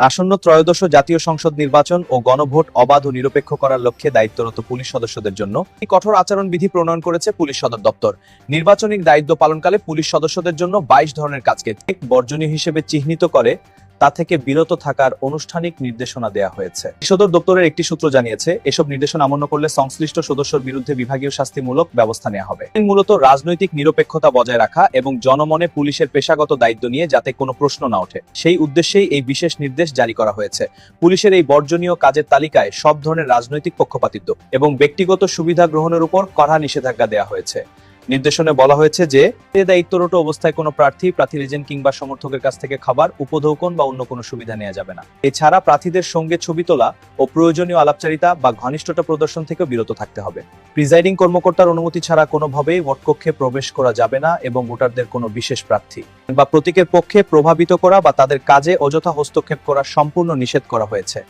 আসন্ন ত্রয়োদশ জাতীয় সংসদ নির্বাচন ও গণভোট অবাধ ও নিরপেক্ষ করার লক্ষ্যে দায়িত্বরত পুলিশ সদস্যদের জন্য কঠোর আচরণবিধি প্রণয়ন করেছে পুলিশ সদর দপ্তর। নির্বাচনী দায়িত্ব পালনকালে পুলিশ সদস্যদের জন্য 22 ধরনের কাজকে বর্জনীয় হিসেবে চিহ্নিত করে তা থেকে বিরত থাকার আনুষ্ঠানিক নির্দেশনা দেওয়া হয়েছে। সদর দপ্তরের একটি সূত্র জানিয়েছে, এসব নির্দেশনা অমান্য করলে সংশ্লিষ্ট সদস্যের বিরুদ্ধে বিভাগীয় শাস্তিমূলক ব্যবস্থা নেওয়া হবে। মূলত রাজনৈতিক নিরপেক্ষতা বজায় রাখা এবং জনমনে পুলিশের পেশাগত দায়িত্ব নিয়ে যাতে কোনো প্রশ্ন না ওঠে, সেই উদ্দেশ্যেই এই বিশেষ নির্দেশ জারি করা হয়েছে। পুলিশের এই বর্জনীয় কাজের তালিকায় সব ধরনের রাজনৈতিক পক্ষপাতিত্ব এবং ব্যক্তিগত সুবিধা গ্রহণের উপর কড়া নিষেধাজ্ঞা দেওয়া হয়েছে। নির্দেশনে বলা হয়েছে যে দায়িত্বরত অবস্থায় কোনো প্রার্থীর এজেন্ট কিংবা সমর্থকের কাছ থেকে খাবার, উপঢৌকন বা অন্য কোনো সুবিধা নেওয়া যাবে না। এছাড়া প্রার্থীদের সঙ্গে ছবি তোলা ও প্রয়োজনীয় আলাপচারিতা বা ঘনিষ্ঠতা প্রদর্শন থেকে বিরত থাকতে হবে। প্রিজাইডিং কর্মকর্তার অনুমতি ছাড়া কোনোভাবেই ভোটকক্ষে প্রবেশ করা যাবে না এবং ভোটারদের কোনো বিশেষ প্রার্থী বা প্রতীকের পক্ষে প্রভাবিত করা বা তাদের কাজে অযথা হস্তক্ষেপ করা সম্পূর্ণ নিষেধ করা হয়েছে।